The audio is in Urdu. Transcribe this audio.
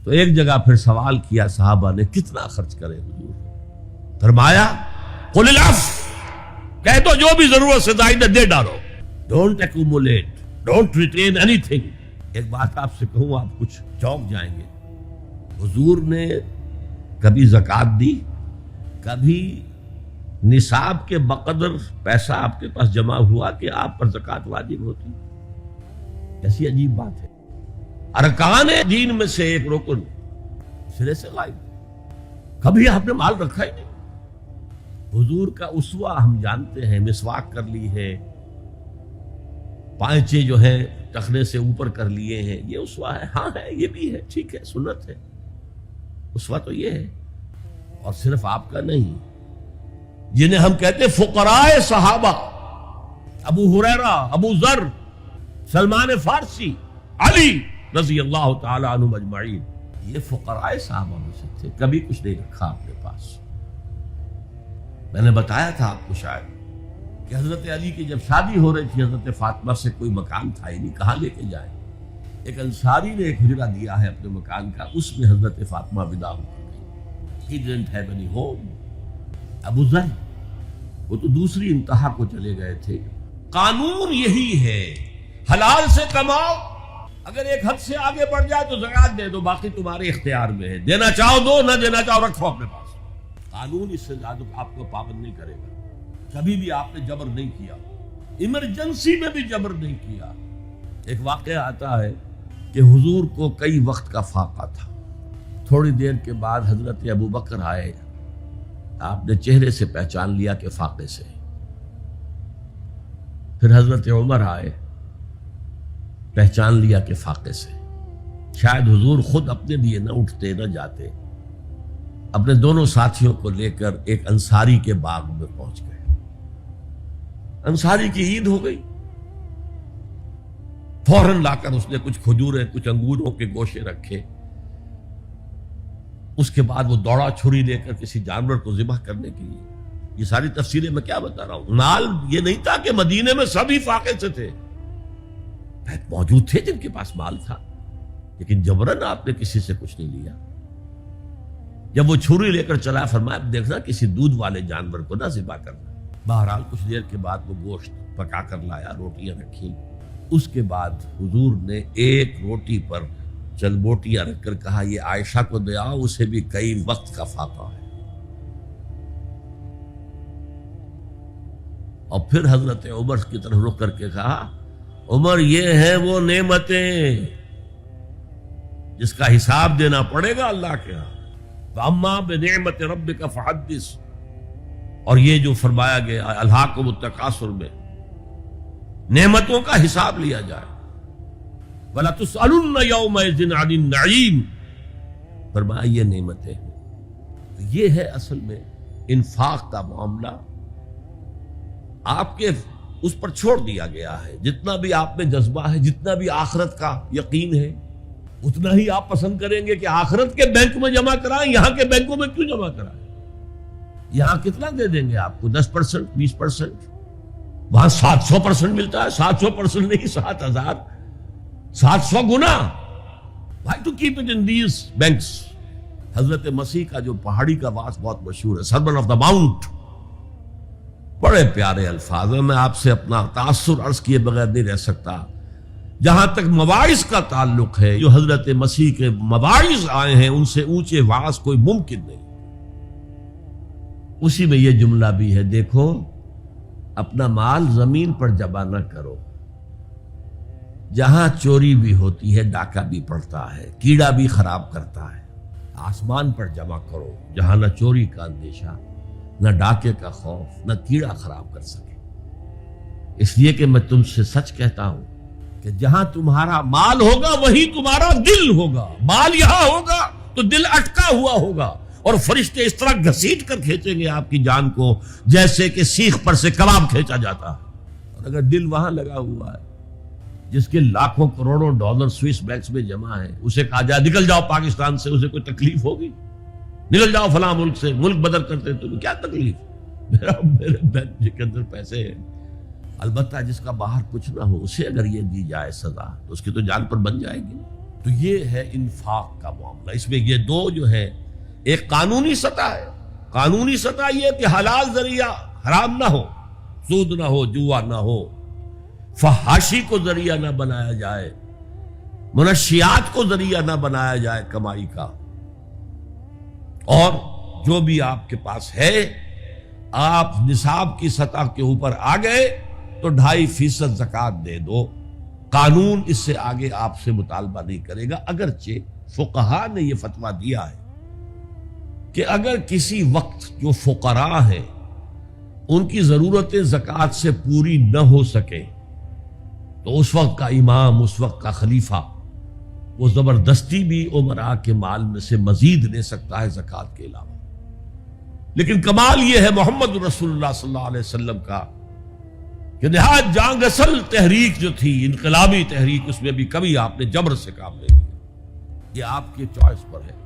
تو ایک جگہ پھر سوال کیا صحابہ نے کتنا خرچ کرے حضور؟ فرمایا قل العفو، کہہ دو جو بھی ضرورت سے زائد دے ڈالو، don't accumulate, don't retain any thing. ایک بات آپ سے کہوں، آپ کچھ چونک جائیں گے، حضور نے کبھی زکوٰۃ دی، کبھی نصاب کے بقدر پیسہ آپ کے پاس جمع ہوا کہ آپ پر زکوٰۃ واجب ہوتی؟ ایسی عجیب بات ہے۔ ارکان دین میں سے ایک رکن سرے سے غائب، کبھی آپ نے مال رکھا ہی نہیں۔ حضور کا اسوہ ہم جانتے ہیں، مسواک کر لی ہے، پائچے جو ہیں ٹخنے سے اوپر کر لیے ہیں، یہ اسوہ ہے؟ ہاں ہے، یہ بھی ہے، ٹھیک ہے، سنت ہے، اسوہ تو یہ ہے۔ اور صرف آپ کا نہیں، جنہیں ہم کہتے ہیں فقراء صحابہ، ابو ہریرہ، ابو ذر، سلمان فارسی، علی رضی اللہ تعالی عنہم اجمعین، یہ فقراء صحابہ میں سے تھے، کبھی کچھ نہیں رکھا اپنے پاس۔ میں نے بتایا تھا آپ کو شاید کہ حضرت علی کی جب شادی ہو رہی تھی حضرت فاطمہ سے، کوئی مکان تھا ہی نہیں، کہاں لے کے جائیں؟ ایک انصاری نے ایک حجرہ دیا ہے اپنے مکان کا، اس میں حضرت فاطمہ ودا ہو گئی۔ He didn't have any home۔ ابو ذر وہ تو دوسری انتہا کو چلے گئے تھے۔ قانون یہی ہے، حلال سے کماؤ، اگر ایک حد سے آگے بڑھ جائے تو زکوٰۃ دے دو، باقی تمہارے اختیار میں ہے، دینا چاہو دو، نہ دینا چاہو رکھو اپنے پاس۔ قانون اس سے زیادہ آپ کو پابند نہیں کرے گا۔ کبھی بھی آپ نے جبر نہیں کیا، ایمرجنسی میں بھی جبر نہیں کیا۔ ایک واقعہ آتا ہے کہ حضور کو کئی وقت کا فاقہ تھا، تھوڑی دیر کے بعد حضرت ابو بکر آئے، آپ نے چہرے سے پہچان لیا کہ فاقے سے۔ پھر حضرت عمر آئے، پہچان لیا کہ فاقے سے۔ شاید حضور خود اپنے لیے نہ اٹھتے نہ جاتے، اپنے دونوں ساتھیوں کو لے کر ایک انصاری کے باغ میں پہنچ گئے۔ انصاری کی عید ہو گئی، فوراً لا کر اس نے کچھ کھجوریں، کچھ انگوروں کے گوشے رکھے۔ اس کے بعد وہ دوڑا چھری لے کر کسی جانور کو ذبح کرنے کے لیے۔ یہ ساری تفصیلیں میں کیا بتا رہا ہوں؟ مال یہ نہیں تھا کہ مدینے میں سبھی فاقے سے تھے، موجود تھے جن کے پاس مال تھا، لیکن جبرن آپ نے کسی سے کچھ نہیں لیا۔ جب وہ چھری لے کر چلا، فرمایا دیکھنا کسی دودھ والے جانور کو نہ ذبح کرنا۔ بہرحال کچھ دیر کے بعد وہ گوشت پکا کر لایا، روٹیاں رکھی۔ اس کے بعد حضور نے ایک روٹی پر چند بوٹیاں رکھ کر کہا یہ عائشہ کو دے آؤ، اسے بھی کئی وقت کا فاقہ ہے۔ اور پھر حضرت عمر کی طرف رخ کر کے کہا عمر یہ ہیں وہ نعمتیں جس کا حساب دینا پڑے گا اللہ کے ہاں۔ فَأَمَّا بِنِعْمَةِ رَبِّكَ فَحَدِّثْ، اور یہ جو فرمایا گیا الہاکم التکاثر میں نعمتوں کا حساب لیا جائے۔ وَلَا تُسْأَلُنَّ يَوْمَئِذٍ عَنِ النَّعِيمِ، فرمایا یہ نعمتیں ہیں۔ یہ ہے اصل میں انفاق کا معاملہ، آپ کے اس پر چھوڑ دیا گیا ہے۔ جتنا بھی آپ میں جذبہ ہے، جتنا بھی آخرت کا یقین ہے، اتنا ہی آپ پسند کریں گے کہ آخرت کے بینک میں جمع کرائیں، یہاں کے بینکوں میں کیوں جمع کرائیں؟ یہاں کتنا دے دیں گے آپ کو؟ 10%، 20%، وہاں 700% ملتا ہے۔ 700% نہیں، 7000، 700 گنا۔ Why to keep it in these banks؟ حضرت مسیح کا جو پہاڑی کا واس بہت مشہور ہے، سرمن آف دا ماؤنٹ، بڑے پیارے الفاظ ہیں، میں آپ سے اپنا تاثر عرض کیے بغیر نہیں رہ سکتا۔ جہاں تک مواعظ کا تعلق ہے، جو حضرت مسیح کے مواعظ آئے ہیں ان سے اونچے واعظ کوئی ممکن نہیں۔ اسی میں یہ جملہ بھی ہے، دیکھو اپنا مال زمین پر جمع نہ کرو، جہاں چوری بھی ہوتی ہے ڈاکہ بھی پڑتا ہے، کیڑا بھی خراب کرتا ہے۔ آسمان پر جمع کرو جہاں نہ چوری کا اندیشہ، نہ ڈاکے کا خوف، نہ کیڑا خراب کر سکے۔ اس لیے کہ میں تم سے سچ کہتا ہوں کہ جہاں تمہارا مال ہوگا وہی تمہارا دل ہوگا۔ مال یہاں ہوگا تو دل اٹکا ہوا ہوگا، اور فرشتے اس طرح گھسیٹ کر کھینچیں گے آپ کی جان کو جیسے کہ سیخ پر سے کباب کھینچا جاتا ہے۔ اور اگر دل وہاں لگا ہوا ہے جس کے لاکھوں کروڑوں ڈالر سوئس بینکس میں جمع ہے، اسے کہا جائے نکل جاؤ پاکستان سے، اسے کوئی تکلیف ہوگی؟ نکل جاؤ فلاں ملک سے، ملک بدل کرتے تمہیں کیا تکلیف؟ میرے بینک کے اندر پیسے ہیں۔ البتہ جس کا باہر کچھ نہ ہو، اسے اگر یہ دی جائے سزا تو اس کی تو جان پر بن جائے گی۔ تو یہ ہے انفاق کا معاملہ. اس میں یہ دو جو ہے، ایک قانونی سطح ہے. قانونی سطح یہ کہ حلال ذریعہ حرام نہ ہو، سود نہ ہو، جوا نہ ہو، فحاشی کو ذریعہ نہ بنایا جائے، منشیات کو ذریعہ نہ بنایا جائے کمائی کا. اور جو بھی آپ کے پاس ہے، آپ نصاب کی سطح کے اوپر آ گئے تو 2.5% زکوٰۃ دے دو. قانون اس سے آگے آپ سے مطالبہ نہیں کرے گا. اگرچہ فقہا نے یہ فتویٰ دیا ہے کہ اگر کسی وقت جو فقراء ہیں ان کی ضرورتیں زکوٰۃ سے پوری نہ ہو سکے تو اس وقت کا امام، اس وقت کا خلیفہ وہ زبردستی بھی امراء کے مال میں سے مزید لے سکتا ہے زکوٰۃ کے علاوہ. لیکن کمال یہ ہے محمد رسول اللہ صلی اللہ علیہ وسلم کا کہ نہایت جان گسل تحریک جو تھی، انقلابی تحریک، اس میں بھی کبھی آپ نے جبر سے کام نہیں لیا. یہ آپ کے چوائس پر ہے.